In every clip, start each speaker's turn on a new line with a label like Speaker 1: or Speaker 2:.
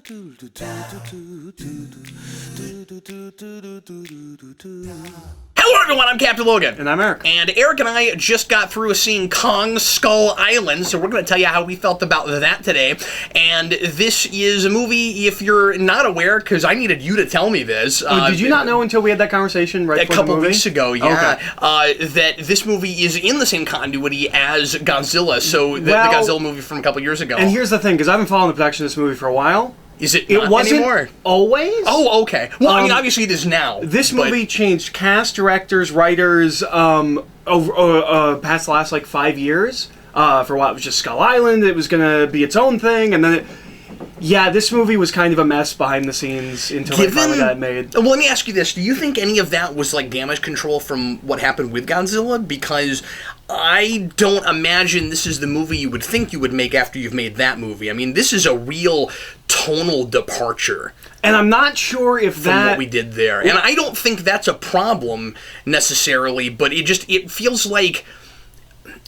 Speaker 1: Hello everyone, I'm Captain Logan.
Speaker 2: And I'm Eric.
Speaker 1: And Eric and I just got through seeing Kong Skull Island, so we're going to tell you how we felt about that today. And this is a movie, if you're not aware, because I needed you to tell me this.
Speaker 2: Did you not know until we had that conversation right before the movie?
Speaker 1: A couple weeks ago, yeah.
Speaker 2: Okay.
Speaker 1: That this movie is in the same continuity as Godzilla, so the Godzilla movie from a couple years ago.
Speaker 2: And here's the thing, because I've been following the production of this movie for a while.
Speaker 1: Is it not
Speaker 2: wasn't
Speaker 1: anymore?
Speaker 2: Always?
Speaker 1: Oh, okay. Well, I mean, obviously it is now.
Speaker 2: This movie changed cast, directors, writers over past the last, 5 years. For a while, it was just Skull Island. It was going to be its own thing, and then this movie was kind of a mess behind the scenes until it finally got made.
Speaker 1: Well, let me ask you this. Do you think any of that was, damage control from what happened with Godzilla? Because I don't imagine this is the movie you would think you would make after you've made that movie. I mean, this is a real tonal departure.
Speaker 2: And I'm not sure if
Speaker 1: from what we did there. And I don't think that's a problem necessarily, but it feels like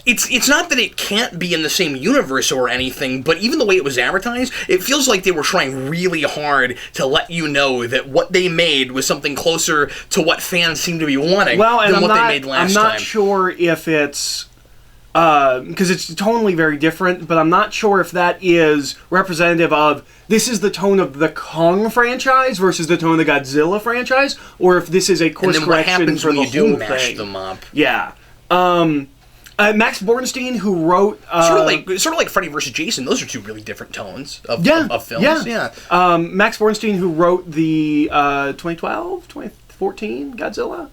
Speaker 1: it's not that it can't be in the same universe or anything, but even the way it was advertised, it feels like they were trying really hard to let you know that what they made was something closer to what fans seem to be wanting than what they made last time.
Speaker 2: I'm not sure if it's because it's tonally very different, but I'm not sure if that is representative of this is the tone of the Kong franchise versus the tone of the Godzilla franchise, or if this is a course correction for the whole
Speaker 1: mash them up.
Speaker 2: Yeah. Max Bornstein, who wrote
Speaker 1: sort of like Freddy vs. Jason. Those are two really different tones of films.
Speaker 2: Yeah. Max Bornstein, who wrote the 2012, 2014 Godzilla,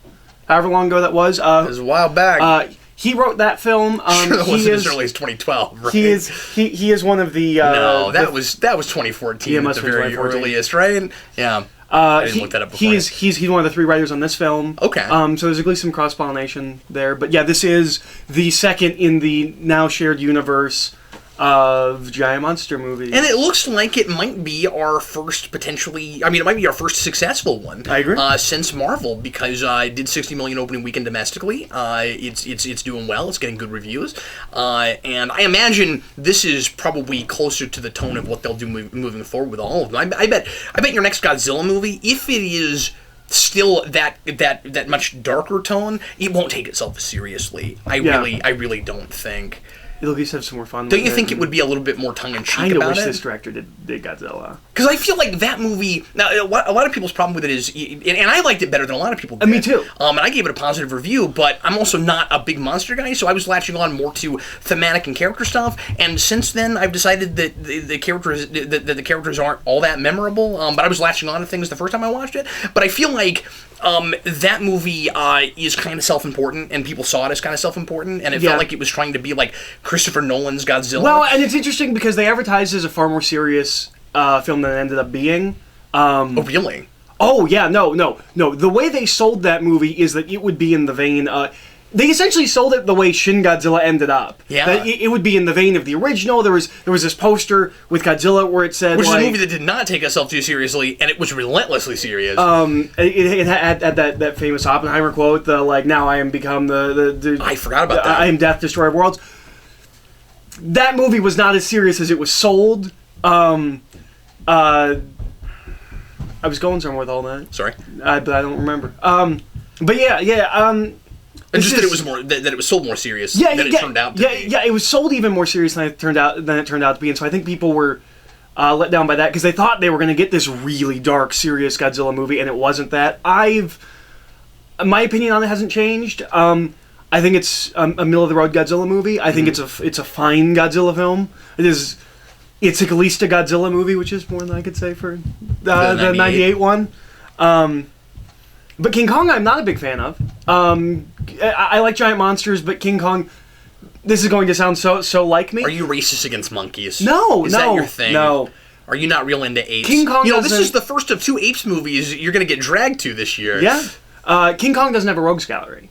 Speaker 2: however long ago that was.
Speaker 1: It was a while back.
Speaker 2: He wrote that film.
Speaker 1: Sure, that wasn't as early as 2012, right?
Speaker 2: He is one of the.
Speaker 1: That was 2014 at the very earliest, right? Yeah. I didn't look that up before.
Speaker 2: He's one of the three writers on this film.
Speaker 1: Okay.
Speaker 2: So there's at least some cross-pollination there. But yeah, this is the second in the now shared universe of giant monster movies.
Speaker 1: And it looks like it might be our first it might be our first successful one.
Speaker 2: I agree.
Speaker 1: Since Marvel, because it did 60 million opening weekend domestically. It's doing well. It's getting good reviews. And I imagine this is probably closer to the tone of what they'll do moving forward with all of them. I bet your next Godzilla movie, if it is still that much darker tone, it won't take itself as seriously. I really don't think.
Speaker 2: It'll at least have some more fun.
Speaker 1: Don't you think it would be a little bit more tongue-in-cheek about it?
Speaker 2: I kind of wish this director did Godzilla.
Speaker 1: Because I feel like that movie... Now, a lot of people's problem with it is... And I liked it better than a lot of people did.
Speaker 2: Me too.
Speaker 1: And I gave it a positive review, but I'm also not a big monster guy, so I was latching on more to thematic and character stuff. And since then, I've decided that the characters aren't all that memorable. But I was latching on to things the first time I watched it. But I feel like... that movie is kind of self-important, and people saw it as kind of self-important, and it felt like it was trying to be like Christopher Nolan's Godzilla.
Speaker 2: Well, and it's interesting because they advertised it as a far more serious film than it ended up being.
Speaker 1: Oh, really?
Speaker 2: Oh, yeah, no. The way they sold that movie is that it would be in the vein... They essentially sold it the way Shin Godzilla ended up.
Speaker 1: Yeah.
Speaker 2: That it would be in the vein of the original. There was this poster with Godzilla where it said...
Speaker 1: Which is a movie that did not take itself too seriously, and it was relentlessly serious.
Speaker 2: It had that famous Oppenheimer quote, now I am become the
Speaker 1: I forgot about that.
Speaker 2: I am death, destroyer of worlds. That movie was not as serious as it was sold. I was going somewhere with all that.
Speaker 1: Sorry.
Speaker 2: But I don't remember. But yeah.
Speaker 1: And just that it was more that it was sold more serious than it turned out to be.
Speaker 2: Yeah, it was sold even more serious than it turned out to be, and so I think people were let down by that because they thought they were going to get this really dark, serious Godzilla movie, and it wasn't that. My opinion on it hasn't changed. I think it's a middle of the road Godzilla movie. I think it's a fine Godzilla film. It's at least a Godzilla movie, which is more than I could say for the 98 one. But King Kong, I'm not a big fan of. I like giant monsters, but King Kong, this is going to sound so like me.
Speaker 1: Are you racist against monkeys?
Speaker 2: No,
Speaker 1: Is that your thing?
Speaker 2: No.
Speaker 1: Are you not real into apes?
Speaker 2: King Kong
Speaker 1: this is the first of 2 apes movies you're going to get dragged to this year.
Speaker 2: Yeah. King Kong doesn't have a rogues gallery.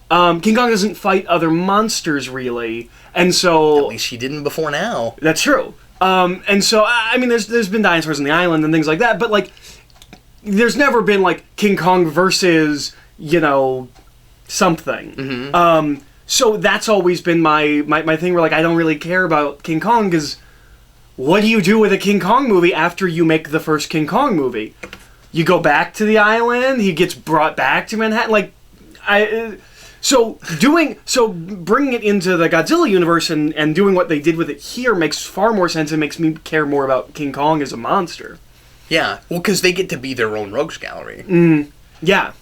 Speaker 2: King Kong doesn't fight other monsters, really. And so...
Speaker 1: At least he didn't before now.
Speaker 2: That's true. And so, there's been dinosaurs on the island and things like that, but, there's never been, King Kong versus, something.
Speaker 1: Mm-hmm.
Speaker 2: So that's always been my thing where, I don't really care about King Kong because what do you do with a King Kong movie after you make the first King Kong movie? You go back to the island. He gets brought back to Manhattan. Like, so bringing it into the Godzilla universe and doing what they did with it here makes far more sense and makes me care more about King Kong as a monster.
Speaker 1: Yeah, well, because they get to be their own rogues gallery.
Speaker 2: Yeah.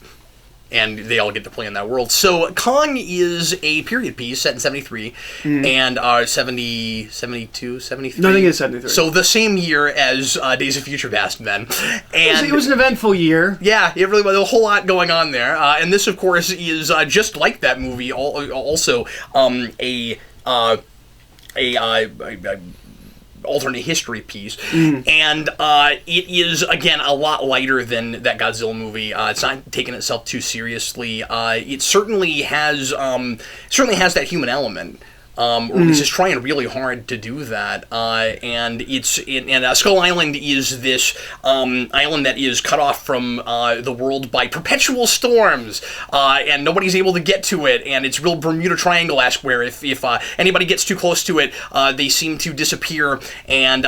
Speaker 1: And they all get to play in that world. So Kong is a period piece set in 73 and 70, 72, 73.
Speaker 2: No, I think it's 73.
Speaker 1: So the same year as Days of Future Past then. And
Speaker 2: it was an eventful year.
Speaker 1: Yeah, it really was a whole lot going on there. And this, of course, is just like that movie, also a alternate history piece, and it is again a lot lighter than that Godzilla movie. It's not taking itself too seriously. It certainly has that human element. Or at least is trying really hard to do that. And Skull Island is this island that is cut off from the world by perpetual storms, and nobody's able to get to it. And it's real Bermuda Triangle-esque, where if anybody gets too close to it, they seem to disappear. And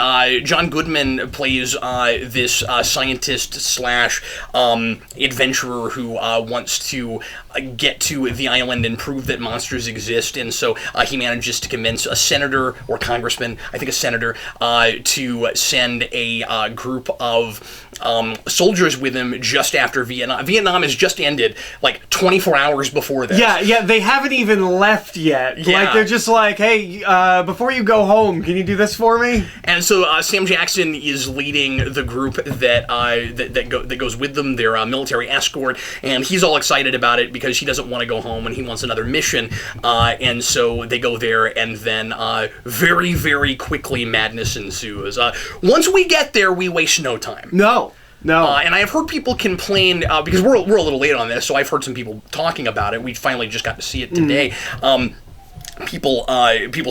Speaker 1: John Goodman plays this scientist slash adventurer who wants to get to the island and prove that monsters exist. And so he manages to convince a senator or congressman, I think a senator, to send a group of soldiers with him just after Vietnam. Vietnam has just ended, like 24 hours before this.
Speaker 2: Yeah, they haven't even left yet.
Speaker 1: Yeah.
Speaker 2: Like, they're just like, hey, before you go home, can you do this for me?
Speaker 1: And so Sam Jackson is leading the group that goes with them, their military escort, and he's all excited about it because he doesn't want to go home and he wants another mission. And so they go there, and then very, very quickly madness ensues. Once we get there, we waste no time.
Speaker 2: No.
Speaker 1: And I have heard people complain, because we're a little late on this, so I've heard some people talking about it. We finally just got to see it today. People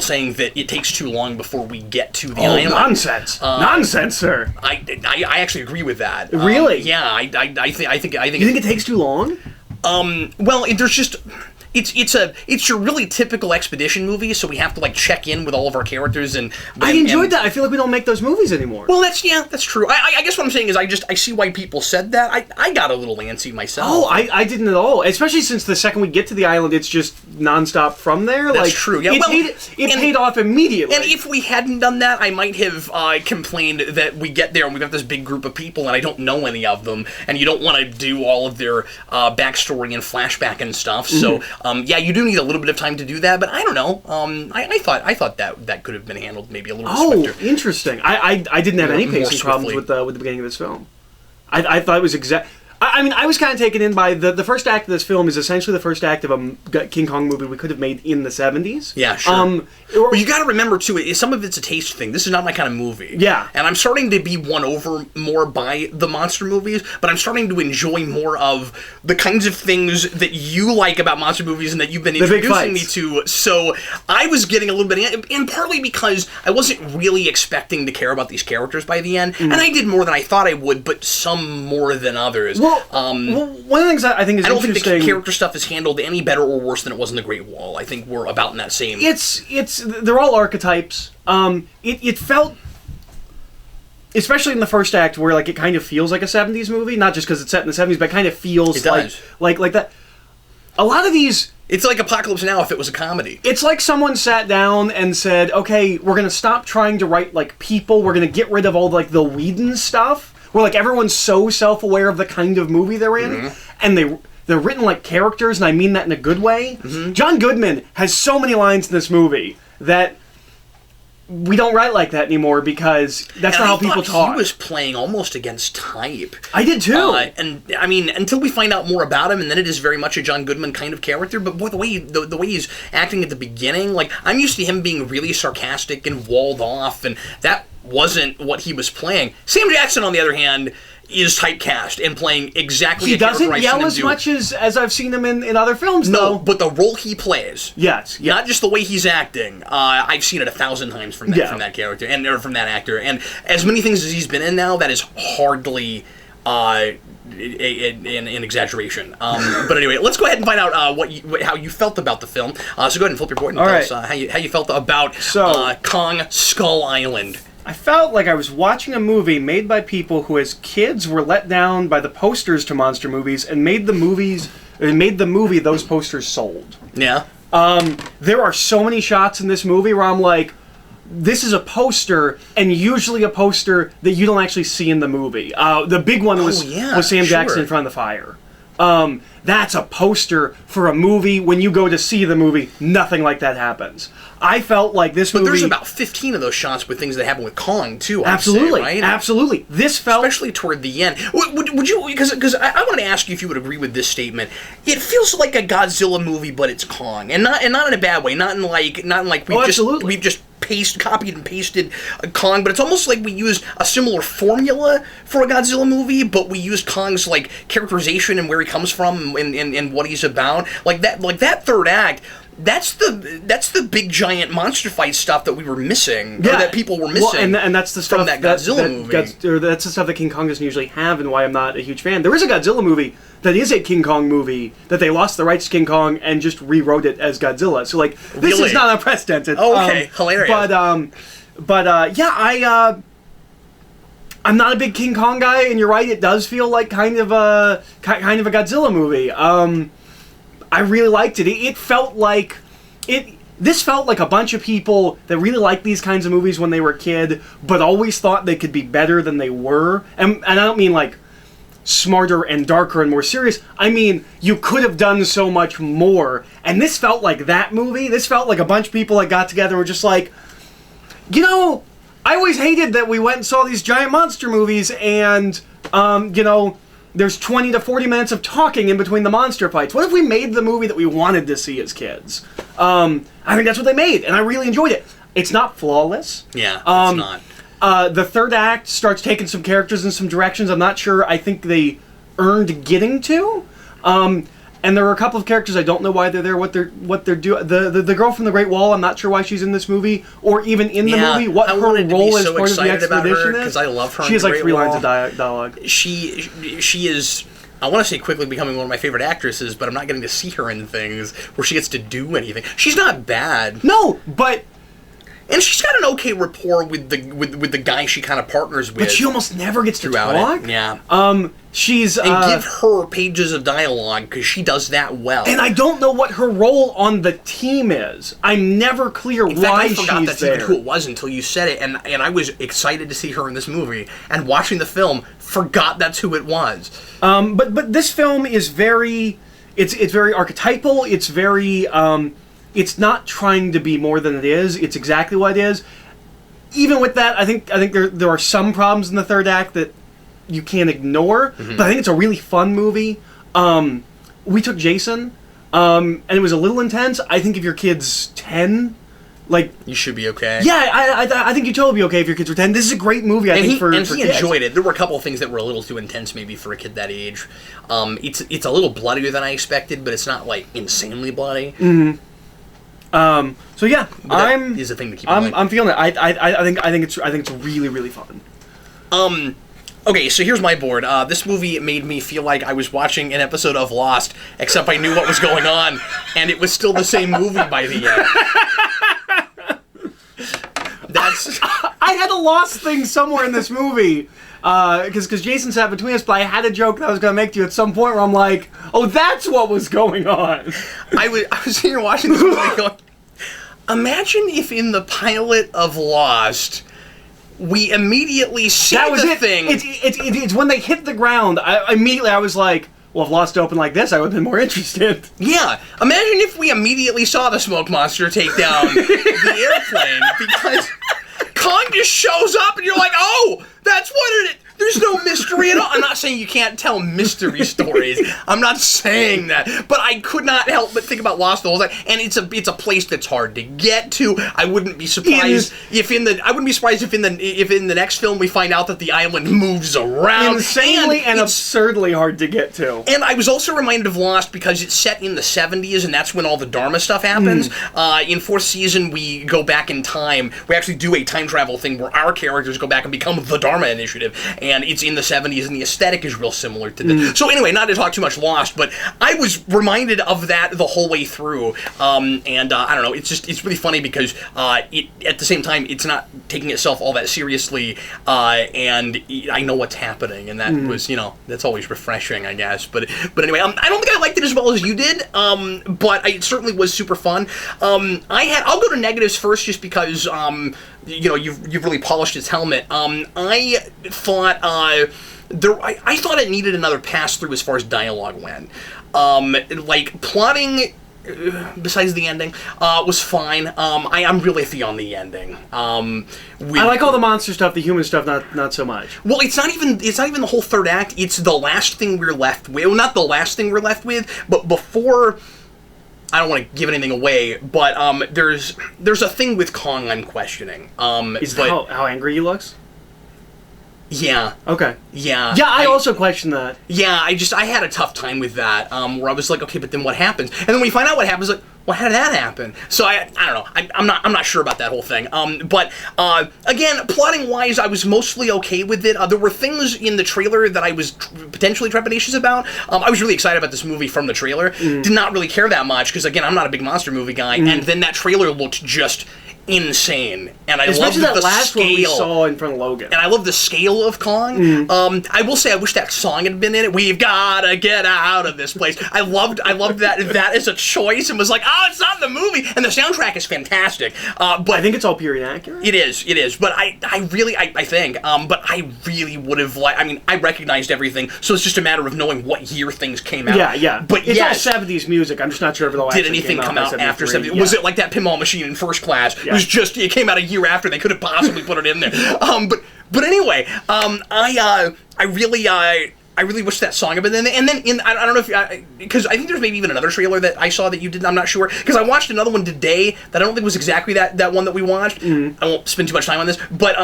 Speaker 1: saying that it takes too long before we get to the island.
Speaker 2: Nonsense! Nonsense, sir.
Speaker 1: I actually agree with that.
Speaker 2: Really?
Speaker 1: Yeah, I think.
Speaker 2: You think it takes too long?
Speaker 1: Well, there's just. It's your really typical expedition movie, so we have to like check in with all of our characters and
Speaker 2: I enjoyed that. I feel like we don't make those movies anymore.
Speaker 1: Well, that's true. I guess what I'm saying is I see why people said that. I got a little antsy myself.
Speaker 2: Oh, I didn't at all. Especially since the second we get to the island, it's just nonstop from there.
Speaker 1: That's
Speaker 2: like,
Speaker 1: true. Yeah,
Speaker 2: it paid off immediately.
Speaker 1: And if we hadn't done that, I might have complained that we get there and we've got this big group of people and I don't know any of them, and you don't want to do all of their backstory and flashback and stuff. So. Yeah, you do need a little bit of time to do that, but I don't know. I thought that could have been handled maybe a little swifter.
Speaker 2: Oh, interesting. I didn't have any pacing problems with the beginning of this film. I thought it was I mean, I was kind of taken in by the first act of this film is essentially the first act of a King Kong movie we could have made in the 70s.
Speaker 1: Yeah, sure. Well, you got to remember, too, some of it's a taste thing. This is not my kind of movie.
Speaker 2: Yeah.
Speaker 1: And I'm starting to be won over more by the monster movies, but I'm starting to enjoy more of the kinds of things that you like about monster movies and that you've been introducing me to. So I was getting a little bit, and partly because I wasn't really expecting to care about these characters by the end, and I did more than I thought I would, but some more than others.
Speaker 2: Well, one of the things I think is interesting... I don't think
Speaker 1: the character stuff is handled any better or worse than it was in The Great Wall. I think we're about in that same...
Speaker 2: They're all archetypes. It felt... Especially in the first act, where like it kind of feels like a 70s movie, not just because it's set in the 70s, but it kind of feels like that. A lot of these...
Speaker 1: It's like Apocalypse Now if it was a comedy.
Speaker 2: It's like someone sat down and said, okay, we're going to stop trying to write like people, we're going to get rid of all like the Whedon stuff, where like everyone's so self-aware of the kind of movie they're in, and they're written like characters, and I mean that in a good way. John Goodman has so many lines in this movie that we don't write like that anymore because that's not how people talk.
Speaker 1: He was playing almost against type.
Speaker 2: I did too.
Speaker 1: And I mean, until we find out more about him, and then it is very much a John Goodman kind of character. But boy, the way he's acting at the beginning, like I'm used to him being really sarcastic and walled off, and that wasn't what he was playing. Sam Jackson, on the other hand, is typecast and playing exactly
Speaker 2: he doesn't yell as much as I've seen him in other films, though.
Speaker 1: No, but the role he plays.
Speaker 2: Yes.
Speaker 1: Not just the way he's acting. I've seen it 1,000 times from that character, or from that actor. And as many things as he's been in now, that is hardly an exaggeration. But anyway, let's go ahead and find out how you felt about the film. So go ahead and flip your board and tell us how you felt about Kong Skull Island.
Speaker 2: I felt like I was watching a movie made by people who, as kids, were let down by the posters to monster movies and made the movie those posters sold.
Speaker 1: Yeah.
Speaker 2: There are so many shots in this movie where I'm like, this is a poster, and usually a poster that you don't actually see in the movie. The big one was Sam Jackson in front of the fire. That's a poster for a movie. When you go to see the movie, nothing like that happens. I felt like this movie...
Speaker 1: But there's about 15 of those shots with things that happen with Kong, too,
Speaker 2: absolutely,
Speaker 1: I'd say, right?
Speaker 2: Absolutely. This felt...
Speaker 1: Especially toward the end. Would you... Because I want to ask you if you would agree with this statement. It feels like a Godzilla movie, but it's Kong. And not in a bad way. Not in like we've just copied and pasted Kong, but it's almost like we used a similar formula for a Godzilla movie, but we used Kong's like characterization and where he comes from and what he's about. Like that third act, that's the big giant monster fight stuff that we were missing, or that people were missing.
Speaker 2: Well, and that's the stuff
Speaker 1: from that Godzilla movie.
Speaker 2: Or that's the stuff that King Kong doesn't usually have, and why I'm not a huge fan. There is a Godzilla movie that is a King Kong movie that they lost the rights to King Kong and just rewrote it as Godzilla. So like, this is not unprecedented.
Speaker 1: Oh, okay, hilarious.
Speaker 2: I'm not a big King Kong guy, and you're right. It does feel like kind of a Godzilla movie. I really liked it. It felt like This felt like a bunch of people that really liked these kinds of movies when they were a kid, but always thought they could be better than they were. And I don't mean like smarter and darker and more serious. I mean, you could have done so much more. And this felt like that movie. This felt like a bunch of people that got together and were just like, you know, I always hated that we went and saw these giant monster movies and, you know, there's 20 to 40 minutes of talking in between the monster fights. What if we made the movie that we wanted to see as kids? I think that's what they made, and I really enjoyed it. It's not flawless.
Speaker 1: Yeah, it's not.
Speaker 2: The third act starts taking some characters in some directions I'm not sure I think they earned getting to. And there are a couple of characters I don't know why they're there, what they're doing. The girl from the Great Wall, I'm not sure why she's in this movie, or even in the movie, what her role as part of the expedition is.
Speaker 1: Because I love her.
Speaker 2: She has like 3 lines of dialogue.
Speaker 1: She is, I want to say, quickly becoming one of my favorite actresses, but I'm not getting to see her in things where she gets to do anything. She's not bad.
Speaker 2: No, but...
Speaker 1: And she's got an okay rapport with the guy she kind of partners with.
Speaker 2: But she almost never gets to talk.
Speaker 1: It. Yeah.
Speaker 2: And
Speaker 1: give her pages of dialogue, because she does that well.
Speaker 2: And I don't know what her role on the team is. I'm never clear why she's there. I forgot that's even
Speaker 1: who it was until you said it, and I was excited to see her in this movie, and watching the film, forgot that's who it was.
Speaker 2: But this film is very... It's very archetypal. It's very... It's not trying to be more than it is. It's exactly what it is. Even with that, I think there are some problems in the third act that you can't ignore. Mm-hmm. But I think it's a really fun movie. We took Jason, and it was a little intense. I think if your kid's 10, like... You
Speaker 1: should be okay.
Speaker 2: Yeah, I think you'd totally be okay if your kids were 10. This is a great movie, I think, for kids.
Speaker 1: And he enjoyed it. There were a couple of things that were a little too intense, maybe, for a kid that age. It's a little bloodier than I expected, but it's not, like, insanely bloody.
Speaker 2: Mm-hmm. So yeah,
Speaker 1: is a thing to keep in mind.
Speaker 2: I'm feeling it. I think it's really, really fun.
Speaker 1: Okay, so here's my board. This movie made me feel like I was watching an episode of Lost, except I knew what was going on, and it was still the same movie by the end.
Speaker 2: I had a Lost thing somewhere in this movie. Because Jason sat between us, but I had a joke that I was going to make to you at some point where I'm like, oh, that's what was going on.
Speaker 1: I was sitting here watching this movie going, imagine if in the pilot of Lost, we immediately see the thing.
Speaker 2: It's when they hit the ground, immediately I was like, well, if Lost opened like this, I would have been more interested.
Speaker 1: Yeah. Imagine if we immediately saw the smoke monster take down the airplane, because Kong just shows up and you're like, oh, that's what it is. There's no mystery at all. I'm not saying you can't tell mystery stories. I'm not saying that. But I could not help but think about Lost the whole time. And it's a place that's hard to get to. I wouldn't be surprised if in the next film we find out that the island moves around.
Speaker 2: Insanely and absurdly hard to get to.
Speaker 1: And I was also reminded of Lost because it's set in the 70s, and that's when all the Dharma stuff happens. In 4th season, we go back in time. We actually do a time travel thing where our characters go back and become the Dharma Initiative. and it's in the 70s, and the aesthetic is real similar to this. So anyway, not to talk too much Lost, but I was reminded of that the whole way through, and I don't know, it's really funny because at the same time, it's not taking itself all that seriously, and I know what's happening, and that was, that's always refreshing, I guess. But anyway, I don't think I liked it as well as you did, but it certainly was super fun. I'll go to negatives first, just because you've really polished its helmet. I thought I thought it needed another pass through as far as dialogue went. Like plotting, besides the ending, was fine. I'm really iffy on the ending.
Speaker 2: I like all the monster stuff, the human stuff, not so much.
Speaker 1: Well, it's not even the whole third act. It's the last thing we're left with. Well, not the last thing we're left with, but before. I don't want to give anything away, but there's a thing with Kong I'm questioning.
Speaker 2: Is how angry he looks?
Speaker 1: Yeah.
Speaker 2: Okay.
Speaker 1: Yeah.
Speaker 2: Yeah, I also question that.
Speaker 1: Yeah, I had a tough time with that, where I was like, okay, but then what happens? And then when you find out what happens, like, well, how did that happen? So I don't know. I'm not sure about that whole thing. But again, plotting wise, I was mostly okay with it. There were things in the trailer that I was potentially trepidatious about. I was really excited about this movie from the trailer. Did not really care that much because again, I'm not a big monster movie guy. And then that trailer looked just insane, and I love the
Speaker 2: last
Speaker 1: scale.
Speaker 2: One we saw in front of Logan,
Speaker 1: and I love the scale of Kong. I will say I wish that song had been in it. We've gotta get out of this place. I loved that as a choice, and was like, oh, it's not in the movie. And the soundtrack is fantastic. But
Speaker 2: I think it's all period accurate.
Speaker 1: It is. But I really think. But I really would have liked. I mean, I recognized everything, so it's just a matter of knowing what year things came out.
Speaker 2: Yeah.
Speaker 1: But
Speaker 2: it's all 70s music. I'm just not sure if the last
Speaker 1: did anything come out after 70s?
Speaker 2: Yeah.
Speaker 1: Was it like that Pinball Machine in First Class?
Speaker 2: Yeah.
Speaker 1: It came out a year after. They could have possibly put it in there. But anyway, I really wish that song had been in there. And then I don't know if because I think there's maybe even another trailer that I saw that you did. I'm not sure because I watched another one today that I don't think was exactly that one that we watched. I won't spend too much time on this, but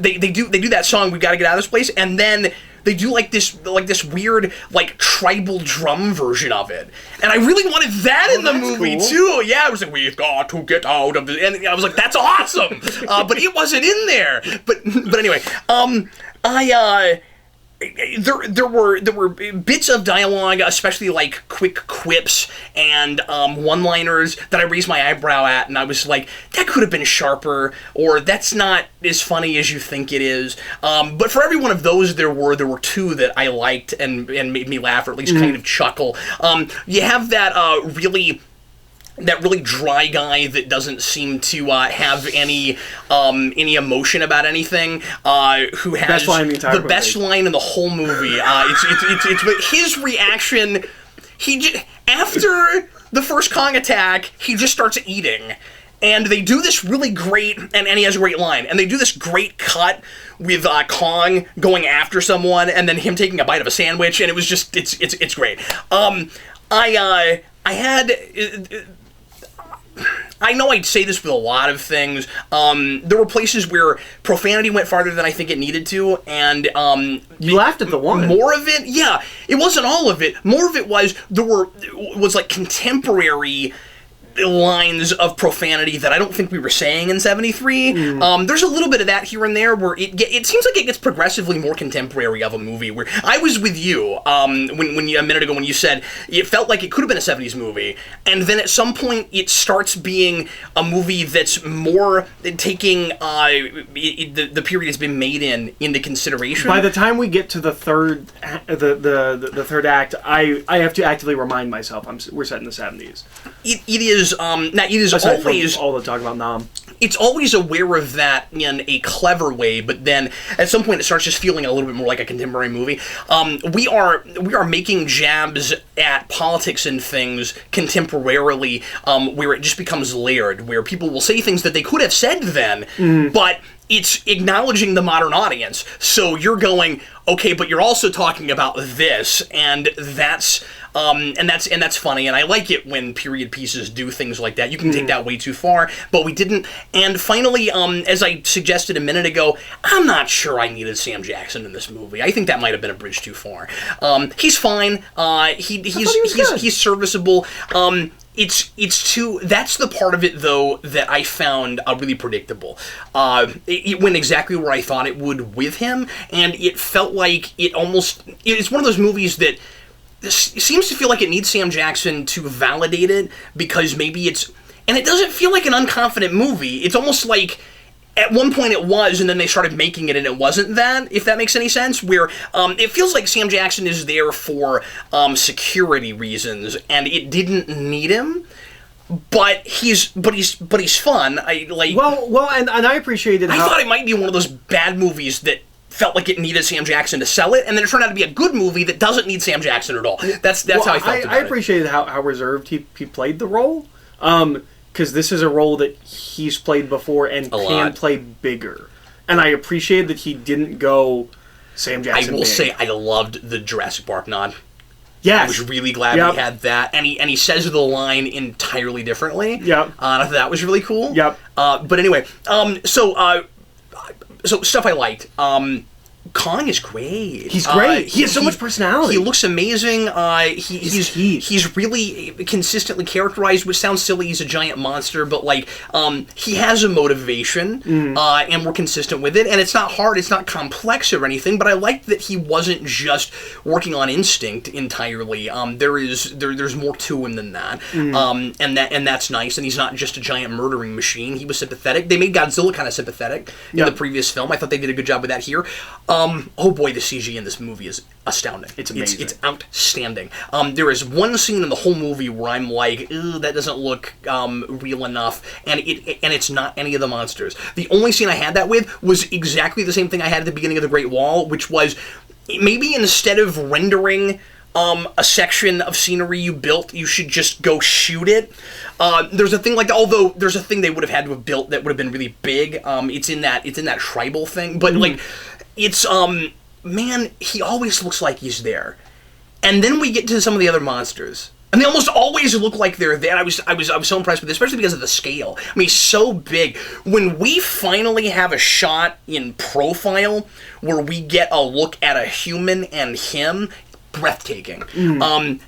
Speaker 1: they do that song. We've got to get out of this place, and then they do like this weird like tribal drum version of it, and I really wanted that in the movie
Speaker 2: cool.
Speaker 1: too. Yeah, it was like we've got to get out of this, and I was like, that's awesome, but it wasn't in there. But anyway, there were bits of dialogue, especially like quick quips and one-liners that I raised my eyebrow at, and I was like, that could have been sharper, or that's not as funny as you think it is. But for every one of those, there were two that I liked and made me laugh, or at least kind of chuckle. You have that really dry guy that doesn't seem to have any emotion about anything. Who has the best line in the whole movie? It's his reaction. After the first Kong attack, he just starts eating. And they do this really great, and he has a great line. And they do this great cut with Kong going after someone, and then him taking a bite of a sandwich, and it was just it's great. I know I'd say this with a lot of things. There were places where profanity went farther than I think it needed to, and
Speaker 2: you laughed at the one.
Speaker 1: More of it, yeah, it wasn't all of it. More of it was was like contemporary lines of profanity that I don't think we were saying in 73. There's a little bit of that here and there where it seems like it gets progressively more contemporary of a movie, where I was with you when you, a minute ago when you said it felt like it could have been a 70s movie, and then at some point it starts being a movie that's more taking the period it's been made into consideration.
Speaker 2: By the time we get to the third the third act, I have to actively remind myself we're set in the 70s.
Speaker 1: It is
Speaker 2: Aside
Speaker 1: always
Speaker 2: from all the talk about Nam.
Speaker 1: It's always aware of that in a clever way, but then at some point it starts just feeling a little bit more like a contemporary movie. We are making jabs at politics and things contemporarily, where it just becomes layered, where people will say things that they could have said then, but it's acknowledging the modern audience. So you're going, okay, but you're also talking about this, and that's funny, and I like it when period pieces do things like that. You can take that way too far, but we didn't. And finally, as I suggested a minute ago, I'm not sure I needed Sam Jackson in this movie. I think that might have been a bridge too far. He's fine. He's serviceable. it's too. That's the part of it though that I found really predictable. It went exactly where I thought it would with him, and it felt like it's one of those movies that seems to feel like it needs Sam Jackson to validate it, because maybe and it doesn't feel like an unconfident movie. It's almost like at one point it was, and then they started making it and it wasn't that, if that makes any sense, where it feels like Sam Jackson is there for security reasons, and it didn't need him, but he's fun.
Speaker 2: And I appreciated
Speaker 1: I thought it might be one of those bad movies that felt like it needed Sam Jackson to sell it, and then it turned out to be a good movie that doesn't need Sam Jackson at all. That's how I felt about
Speaker 2: I appreciated how reserved he played the role. Because this is a role that he's played before and can play bigger. And I appreciated that he didn't go Sam Jackson.
Speaker 1: I will say I loved the Jurassic Park nod.
Speaker 2: Yes.
Speaker 1: I was really glad he had that. And he says the line entirely differently.
Speaker 2: Yep.
Speaker 1: And I thought that was really cool.
Speaker 2: Yep.
Speaker 1: But anyway, so stuff I liked. Kong is great.
Speaker 2: He's great. He has so much personality.
Speaker 1: He looks amazing. He's really consistently characterized, which sounds silly. He's a giant monster, but he has a motivation, and we're consistent with it. And it's not hard. It's not complex or anything. But I liked that he wasn't just working on instinct entirely. There's more to him than that. And that's nice. And he's not just a giant murdering machine. He was sympathetic. They made Godzilla kind of sympathetic in the previous film. I thought they did a good job with that here. Oh boy, the CG in this movie is astounding.
Speaker 2: It's amazing.
Speaker 1: It's outstanding. There is one scene in the whole movie where I'm like, that doesn't look real enough, and it's not any of the monsters. The only scene I had that with was exactly the same thing I had at the beginning of The Great Wall, which was maybe instead of rendering a section of scenery you built, you should just go shoot it. There's a thing like that, although there's a thing they would have had to have built that would have been really big. It's in that tribal thing, but it's man, he always looks like he's there. And then we get to some of the other monsters, and they almost always look like they're there. I was so impressed with this, especially because of the scale. I mean, he's so big. When we finally have a shot in profile where we get a look at a human and him, breathtaking.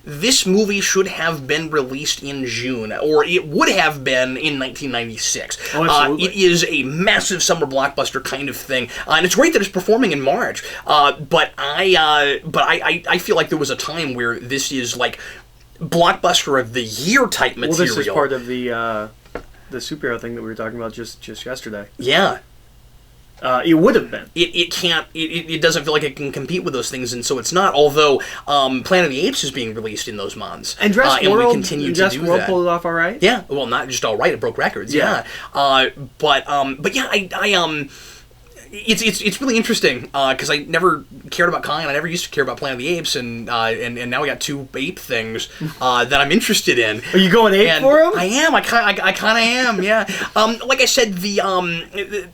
Speaker 1: This movie should have been released in June, or it would have been in 1996.
Speaker 2: Oh, absolutely.
Speaker 1: It is a massive summer blockbuster kind of thing, and it's great that it's performing in March. But I feel like there was a time where this is like blockbuster of the year type material.
Speaker 2: Well, this is part of the superhero thing that we were talking about just yesterday.
Speaker 1: Yeah.
Speaker 2: It would have been.
Speaker 1: It can't. It doesn't feel like it can compete with those things, and so it's not. Although Planet of the Apes is being released in those months,
Speaker 2: and Jurassic World,
Speaker 1: we continue to do that.
Speaker 2: Pulled it off all right.
Speaker 1: Yeah, well, not just all right. It broke records. Yeah. But yeah, it's really interesting because I never cared about Kong, and I never used to care about Planet of the Apes, and now we got two ape things that I'm interested in.
Speaker 2: Are you going ape for them?
Speaker 1: I am. I kind of am. Yeah. Like I said, the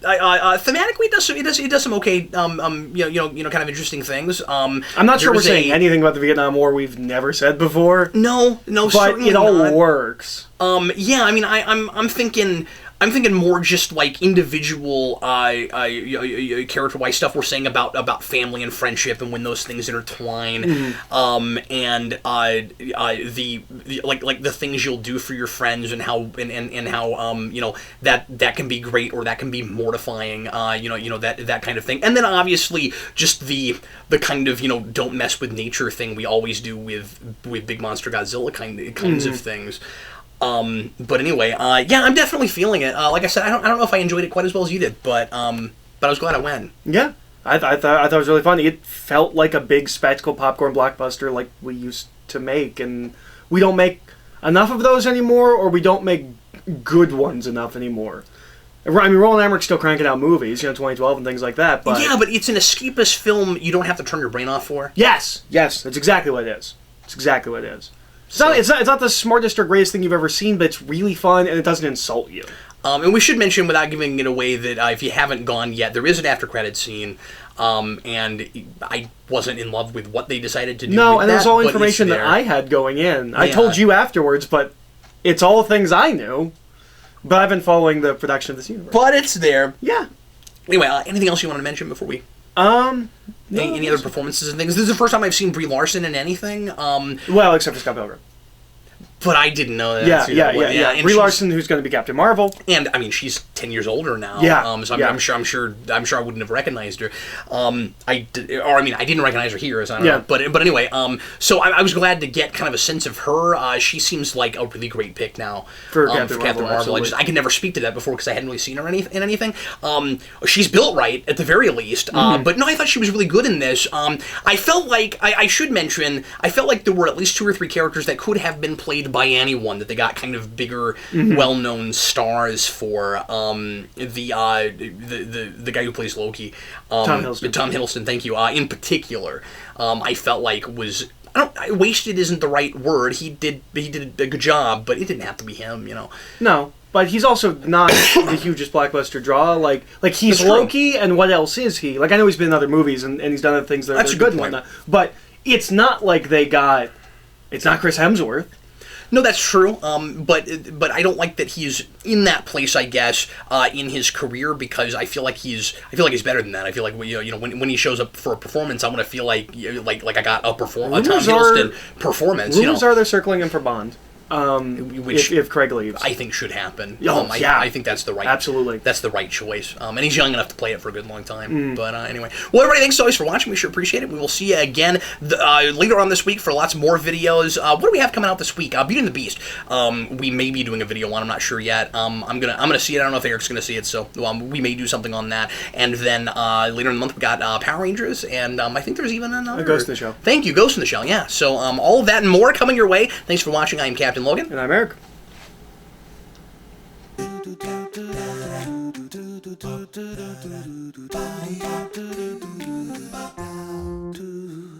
Speaker 1: thematically it does some okay kind of interesting things. I'm
Speaker 2: not sure we're saying anything about the Vietnam War we've never said before.
Speaker 1: No,
Speaker 2: but it all works.
Speaker 1: Yeah. I mean, I'm thinking more just like individual character-wise stuff we're saying about family and friendship and when those things intertwine, and the the things you'll do for your friends and how that can be great or that can be mortifying, that kind of thing. And then obviously just the kind of don't mess with nature thing we always do with Big Monster Godzilla kinds of things. But anyway, yeah, I'm definitely feeling it. Like I said, I don't know if I enjoyed it quite as well as you did, but I was glad I went.
Speaker 2: Yeah, I thought it was really fun. It felt like a big spectacle popcorn blockbuster like we used to make, and we don't make enough of those anymore, or we don't make good ones enough anymore. I mean, Roland Emmerich's still cranking out movies, 2012 and things like that. But
Speaker 1: yeah, but it's an escapist film you don't have to turn your brain off for.
Speaker 2: Yes, that's exactly what it is. It's exactly what it is. It's not the smartest or greatest thing you've ever seen, but it's really fun and it doesn't insult you.
Speaker 1: And we should mention, without giving it away, that if you haven't gone yet, there is an after-credit scene, and I wasn't in love with what they decided to do.
Speaker 2: No,
Speaker 1: with
Speaker 2: and
Speaker 1: that,
Speaker 2: there's all information that I had going in. I told you afterwards, but it's all things I knew. But I've been following the production of this universe.
Speaker 1: But it's there.
Speaker 2: Yeah.
Speaker 1: Anyway, anything else you want to mention before we...
Speaker 2: No,
Speaker 1: any other performances and things? This is the first time I've seen Brie Larson in anything.
Speaker 2: Well, except for Scott Pilgrim.
Speaker 1: But I didn't know that.
Speaker 2: Yeah.
Speaker 1: And
Speaker 2: Brie
Speaker 1: she's-
Speaker 2: Larson, who's going to be Captain Marvel.
Speaker 1: And I mean, she's 10 years older now.
Speaker 2: Yeah,
Speaker 1: So I'm,
Speaker 2: yeah.
Speaker 1: I'm sure I wouldn't have recognized her. I didn't recognize her here. So I don't
Speaker 2: Yeah.
Speaker 1: know. But anyway, so I was glad to get kind of a sense of her. She seems like a really great pick now
Speaker 2: For Captain Marvel, absolutely.
Speaker 1: I could never speak to that before because I hadn't really seen her in anything. She's built right at the very least. But no, I thought she was really good in this. I felt like I should mention. I felt like there were at least 2 or 3 characters that could have been played by anyone that they got kind of bigger, well-known stars for. The guy who plays Loki,
Speaker 2: Tom Hiddleston.
Speaker 1: Tom Hiddleston, thank you. In particular, I felt like was. Wasted isn't the right word. He did a good job, but it didn't have to be him,
Speaker 2: No, but he's also not the hugest blockbuster draw. Like he's
Speaker 1: That's true.
Speaker 2: Loki, and what else is he? Like, I know he's been in other movies, and he's done other things that
Speaker 1: That's
Speaker 2: are
Speaker 1: a
Speaker 2: good
Speaker 1: good
Speaker 2: and
Speaker 1: point.
Speaker 2: whatnot. But it's not like they got... It's not Chris Hemsworth.
Speaker 1: No, that's true. But I don't like that he's in that place. I guess in his career because I feel like he's better than that. I feel like when he shows up for a performance, I want to feel like I got a Tom Hiddleston performance.
Speaker 2: Rumors are they're circling him for Bond.
Speaker 1: Which
Speaker 2: if Craig leaves.
Speaker 1: I think should happen.
Speaker 2: Yeah.
Speaker 1: I think that's the right.
Speaker 2: Absolutely.
Speaker 1: That's the right choice. And he's young enough to play it for a good long time. But anyway, well, everybody, thanks always for watching. We sure appreciate it. We will see you again later on this week for lots more videos. What do we have coming out this week? Beauty and the Beast. We may be doing a video on. I'm not sure yet. I'm gonna see it. I don't know if Eric's gonna see it. So we may do something on that. And then later in the month we got Power Rangers, and I think there's even another
Speaker 2: Ghost in the Shell.
Speaker 1: Thank you, Ghost in the Shell. Yeah. So all of that and more coming your way. Thanks for watching. I am Captain Logan.
Speaker 2: And I'm Eric.
Speaker 3: Do